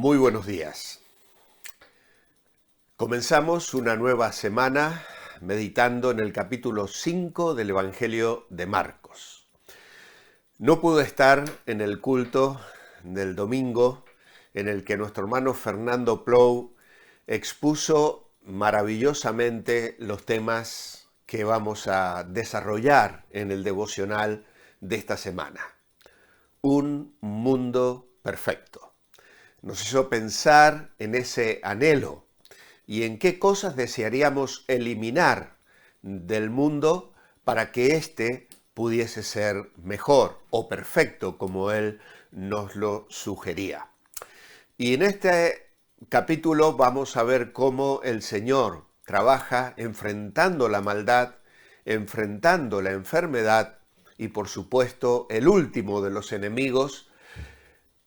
Muy buenos días. Comenzamos una nueva semana meditando en el capítulo 5 del Evangelio de Marcos. No pude estar en el culto del domingo en el que nuestro hermano Fernando Plou expuso maravillosamente los temas que vamos a desarrollar en el devocional de esta semana. Un mundo perfecto. Nos hizo pensar en ese anhelo y en qué cosas desearíamos eliminar del mundo para que éste pudiese ser mejor o perfecto, como él nos lo sugería. Y en este capítulo vamos a ver cómo el Señor trabaja enfrentando la maldad, enfrentando la enfermedad y, por supuesto, el último de los enemigos,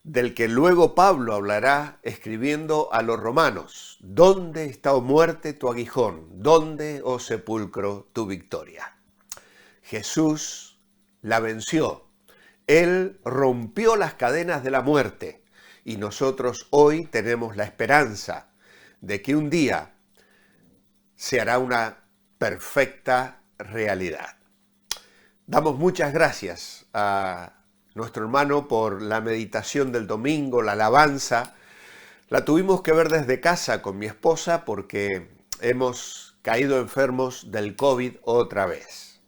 del que luego Pablo hablará escribiendo a los romanos: ¿dónde está, oh muerte, tu aguijón? ¿Dónde, oh sepulcro, tu victoria? Jesús la venció. Él rompió las cadenas de la muerte y nosotros hoy tenemos la esperanza de que un día se hará una perfecta realidad. Damos muchas gracias a nuestro hermano por la meditación del domingo, la alabanza. La tuvimos que ver desde casa con mi esposa porque hemos caído enfermos del COVID otra vez.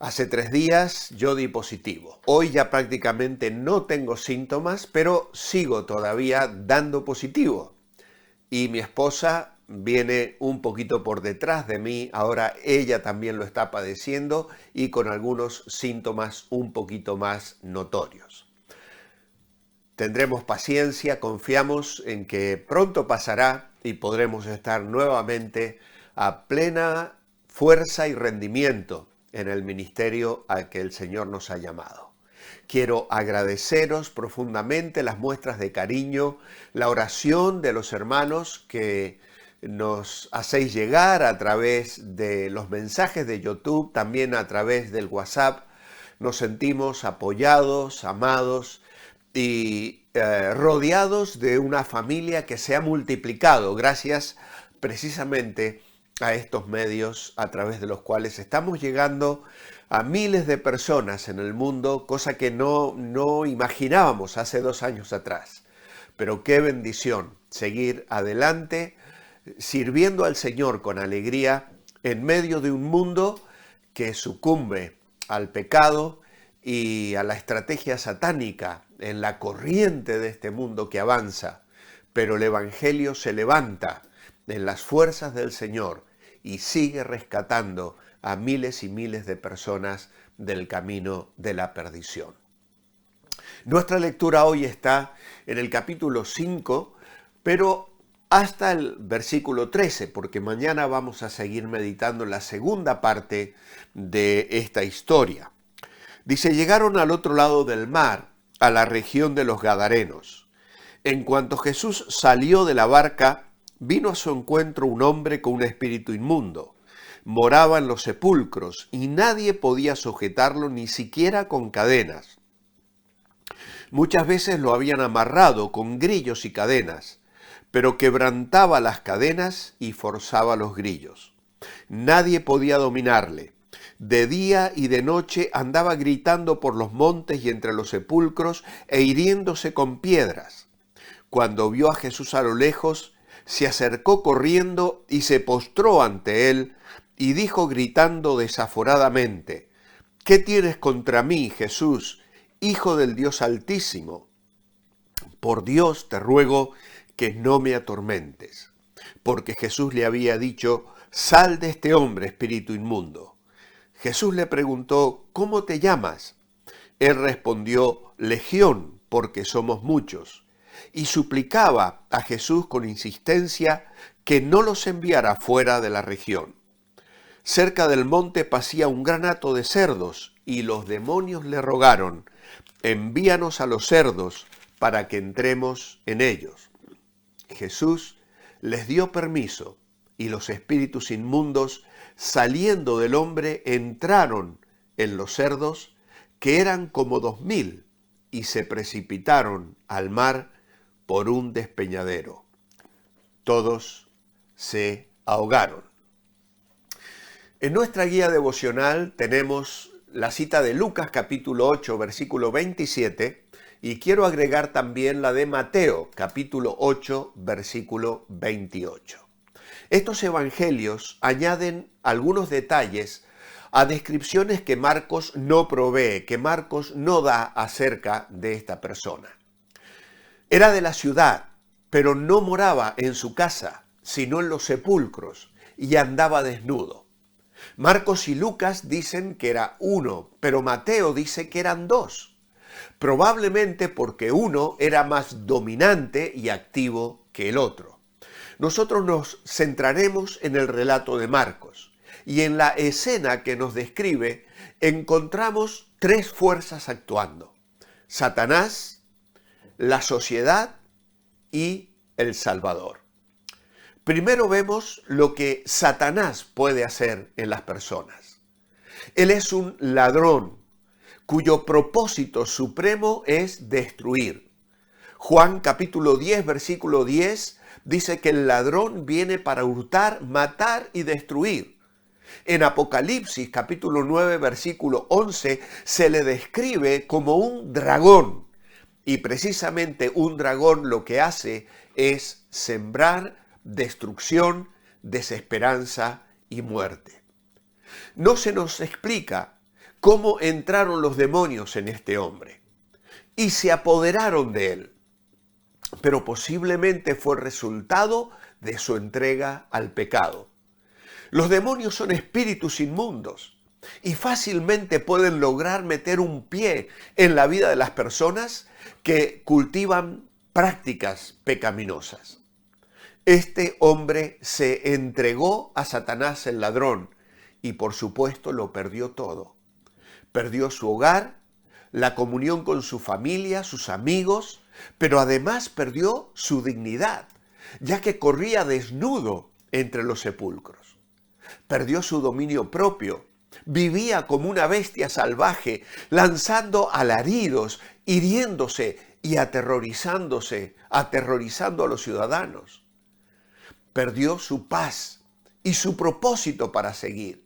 Hace 3 días yo di positivo. Hoy ya prácticamente no tengo síntomas, pero sigo todavía dando positivo. Y mi esposa viene un poquito por detrás de mí, ahora ella también lo está padeciendo y con algunos síntomas un poquito más notorios. Tendremos paciencia, confiamos en que pronto pasará y podremos estar nuevamente a plena fuerza y rendimiento en el ministerio al que el Señor nos ha llamado. Quiero agradeceros profundamente las muestras de cariño, la oración de los hermanos que nos hacéis llegar a través de los mensajes de YouTube, también a través del WhatsApp. Nos sentimos apoyados, amados y rodeados de una familia que se ha multiplicado gracias precisamente a estos medios a través de los cuales estamos llegando a miles de personas en el mundo, cosa que no imaginábamos hace 2 años atrás. Pero qué bendición seguir adelante sirviendo al Señor con alegría en medio de un mundo que sucumbe al pecado y a la estrategia satánica en la corriente de este mundo que avanza. Pero el Evangelio se levanta en las fuerzas del Señor y sigue rescatando a miles y miles de personas del camino de la perdición. Nuestra lectura hoy está en el capítulo 5, pero hasta el versículo 13, porque mañana vamos a seguir meditando en la segunda parte de esta historia. Dice: llegaron al otro lado del mar, a la región de los Gadarenos. En cuanto Jesús salió de la barca, vino a su encuentro un hombre con un espíritu inmundo. Moraba en los sepulcros y nadie podía sujetarlo ni siquiera con cadenas. Muchas veces lo habían amarrado con grillos y cadenas, pero quebrantaba las cadenas y forzaba los grillos. Nadie podía dominarle. De día y de noche andaba gritando por los montes y entre los sepulcros e hiriéndose con piedras. Cuando vio a Jesús a lo lejos, se acercó corriendo y se postró ante él y dijo gritando desaforadamente: ¿qué tienes contra mí, Jesús, Hijo del Dios Altísimo? Por Dios te ruego que no me atormentes. Porque Jesús le había dicho: sal de este hombre, espíritu inmundo. Jesús le preguntó: ¿cómo te llamas? Él respondió: Legión, porque somos muchos. Y suplicaba a Jesús con insistencia que no los enviara fuera de la región. Cerca del monte pacía un gran hato de cerdos, y los demonios le rogaron: envíanos a los cerdos para que entremos en ellos. Jesús les dio permiso, y los espíritus inmundos, saliendo del hombre, entraron en los cerdos, que eran como 2000, y se precipitaron al mar por un despeñadero. Todos se ahogaron. En nuestra guía devocional tenemos la cita de Lucas capítulo 8, versículo 27, y quiero agregar también la de Mateo capítulo 8, versículo 28. Estos evangelios añaden algunos detalles a descripciones que Marcos no provee, que Marcos no da acerca de esta persona. Era de la ciudad, pero no moraba en su casa, sino en los sepulcros, y andaba desnudo. Marcos y Lucas dicen que era uno, pero Mateo dice que eran dos, probablemente porque uno era más dominante y activo que el otro. Nosotros nos centraremos en el relato de Marcos, y en la escena que nos describe encontramos tres fuerzas actuando: Satanás, la sociedad y el Salvador. Primero vemos lo que Satanás puede hacer en las personas. Él es un ladrón cuyo propósito supremo es destruir. Juan capítulo 10, versículo 10 dice que el ladrón viene para hurtar, matar y destruir. En Apocalipsis capítulo 9, versículo 11 se le describe como un dragón. Y precisamente un dragón lo que hace es sembrar destrucción, desesperanza y muerte. No se nos explica cómo entraron los demonios en este hombre y se apoderaron de él, pero posiblemente fue resultado de su entrega al pecado. Los demonios son espíritus inmundos y fácilmente pueden lograr meter un pie en la vida de las personas que cultivan prácticas pecaminosas. Este hombre se entregó a Satanás el ladrón y por supuesto lo perdió todo. Perdió su hogar, la comunión con su familia, sus amigos, pero además perdió su dignidad, ya que corría desnudo entre los sepulcros. Perdió su dominio propio, vivía como una bestia salvaje, lanzando alaridos, hiriéndose y aterrorizando a los ciudadanos. Perdió su paz y su propósito para seguir.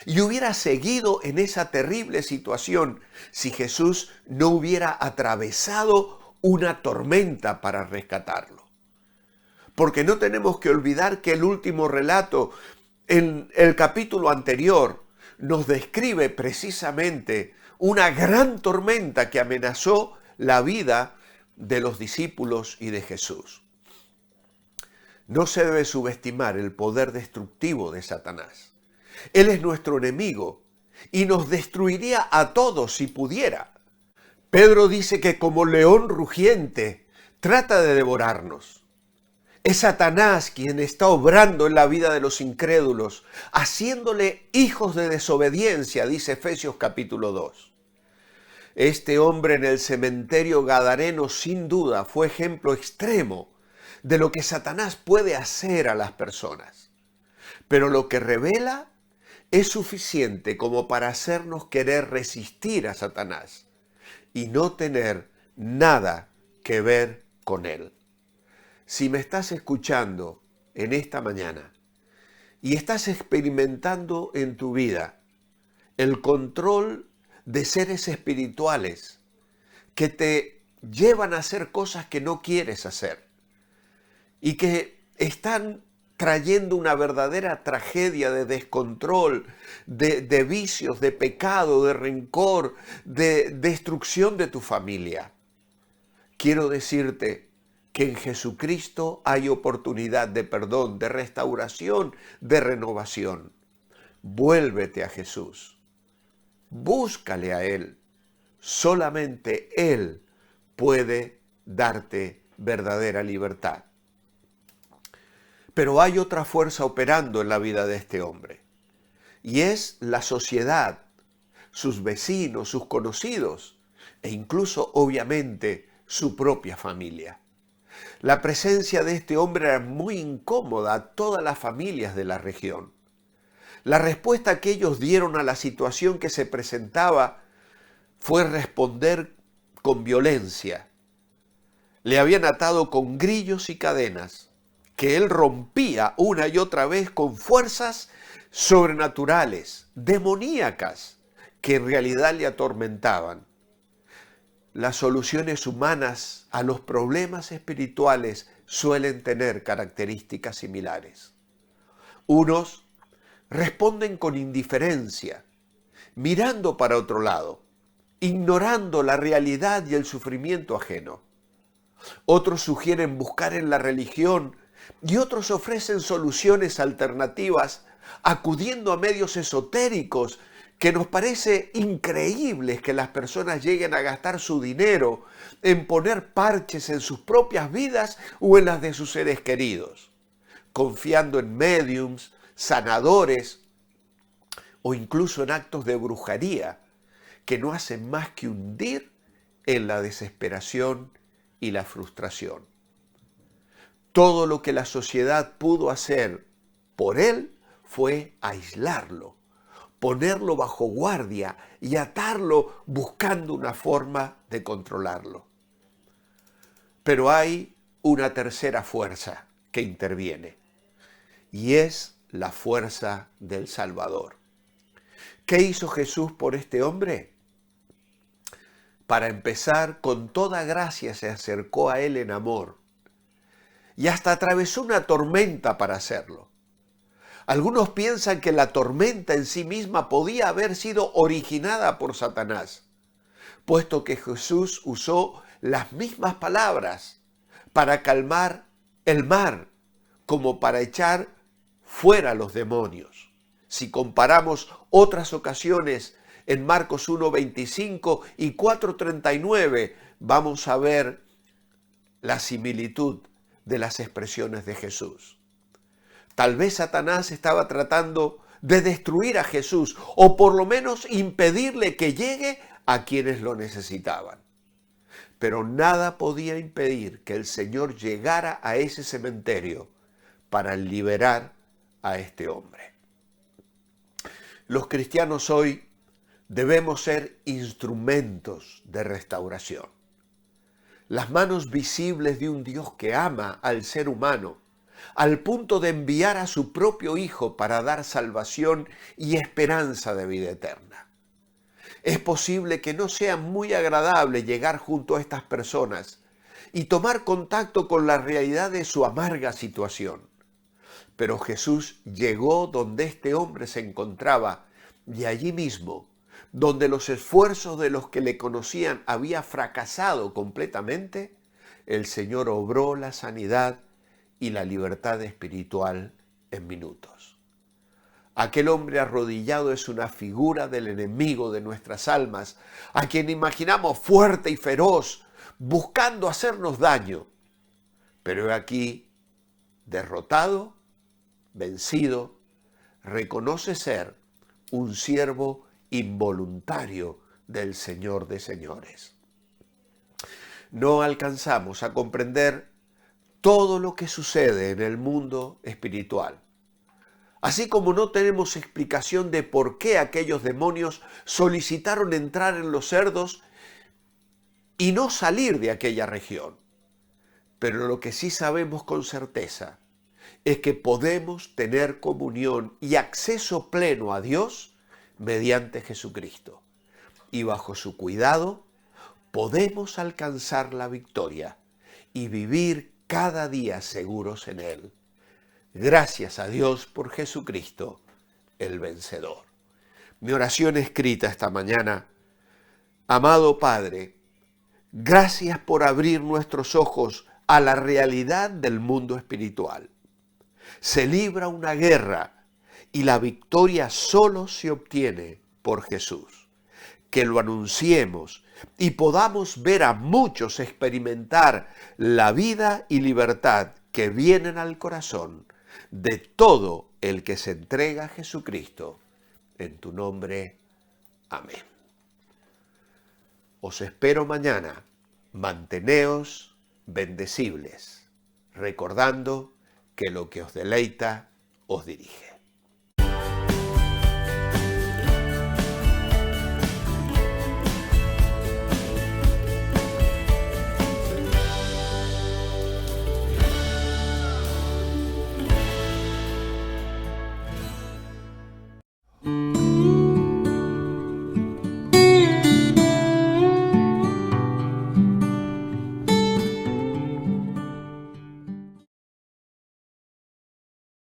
Y hubiera seguido en esa terrible situación si Jesús no hubiera atravesado una tormenta para rescatarlo. Porque no tenemos que olvidar que el último relato, en el capítulo anterior, nos describe precisamente una gran tormenta que amenazó la vida de los discípulos y de Jesús. No se debe subestimar el poder destructivo de Satanás. Él es nuestro enemigo y nos destruiría a todos si pudiera. Pedro dice que como león rugiente trata de devorarnos. Es Satanás quien está obrando en la vida de los incrédulos, haciéndole hijos de desobediencia, dice Efesios capítulo 2. Este hombre en el cementerio gadareno sin duda fue ejemplo extremo de lo que Satanás puede hacer a las personas. Pero lo que revela es suficiente como para hacernos querer resistir a Satanás y no tener nada que ver con él. Si me estás escuchando en esta mañana y estás experimentando en tu vida el control de seres espirituales que te llevan a hacer cosas que no quieres hacer y que están trayendo una verdadera tragedia de descontrol, de vicios, de pecado, de rencor, de destrucción de tu familia, quiero decirte que en Jesucristo hay oportunidad de perdón, de restauración, de renovación. Vuélvete a Jesús. Búscale a Él. Solamente Él puede darte verdadera libertad. Pero hay otra fuerza operando en la vida de este hombre. Y es la sociedad, sus vecinos, sus conocidos e incluso, obviamente, su propia familia. La presencia de este hombre era muy incómoda a todas las familias de la región. La respuesta que ellos dieron a la situación que se presentaba fue responder con violencia. Le habían atado con grillos y cadenas, que él rompía una y otra vez con fuerzas sobrenaturales, demoníacas, que en realidad le atormentaban. Las soluciones humanas a los problemas espirituales suelen tener características similares. Unos responden con indiferencia, mirando para otro lado, ignorando la realidad y el sufrimiento ajeno. Otros sugieren buscar en la religión y otros ofrecen soluciones alternativas acudiendo a medios esotéricos que nos parece increíble que las personas lleguen a gastar su dinero en poner parches en sus propias vidas o en las de sus seres queridos, confiando en médiums, sanadores o incluso en actos de brujería que no hacen más que hundir en la desesperación y la frustración. Todo lo que la sociedad pudo hacer por él fue aislarlo, ponerlo bajo guardia y atarlo buscando una forma de controlarlo. Pero hay una tercera fuerza que interviene y es la fuerza del Salvador. ¿Qué hizo Jesús por este hombre? Para empezar, con toda gracia se acercó a él en amor y hasta atravesó una tormenta para hacerlo. Algunos piensan que la tormenta en sí misma podía haber sido originada por Satanás, puesto que Jesús usó las mismas palabras para calmar el mar como para echar fuera los demonios. Si comparamos otras ocasiones en Marcos 1:25 y 4:39, vamos a ver la similitud de las expresiones de Jesús. Tal vez Satanás estaba tratando de destruir a Jesús o por lo menos impedirle que llegue a quienes lo necesitaban. Pero nada podía impedir que el Señor llegara a ese cementerio para liberar a este hombre. Los cristianos hoy debemos ser instrumentos de restauración. Las manos visibles de un Dios que ama al ser humano, al punto de enviar a su propio Hijo para dar salvación y esperanza de vida eterna. Es posible que no sea muy agradable llegar junto a estas personas y tomar contacto con la realidad de su amarga situación. Pero Jesús llegó donde este hombre se encontraba y allí mismo, donde los esfuerzos de los que le conocían había fracasado completamente, el Señor obró la sanidad y la libertad espiritual en minutos. Aquel hombre arrodillado es una figura del enemigo de nuestras almas, a quien imaginamos fuerte y feroz, buscando hacernos daño. Pero aquí, derrotado, vencido, reconoce ser un siervo involuntario del Señor de señores. No alcanzamos a comprender todo lo que sucede en el mundo espiritual. Así como no tenemos explicación de por qué aquellos demonios solicitaron entrar en los cerdos y no salir de aquella región. Pero lo que sí sabemos con certeza es que podemos tener comunión y acceso pleno a Dios mediante Jesucristo. Y bajo su cuidado podemos alcanzar la victoria y vivir cada día seguros en Él. Gracias a Dios por Jesucristo, el vencedor. Mi oración escrita esta mañana: amado Padre, gracias por abrir nuestros ojos a la realidad del mundo espiritual. Se libra una guerra y la victoria solo se obtiene por Jesús. Que lo anunciemos y podamos ver a muchos experimentar la vida y libertad que vienen al corazón de todo el que se entrega a Jesucristo. En tu nombre, amén. Os espero mañana. Manteneos bendecibles, recordando que lo que os deleita os dirige.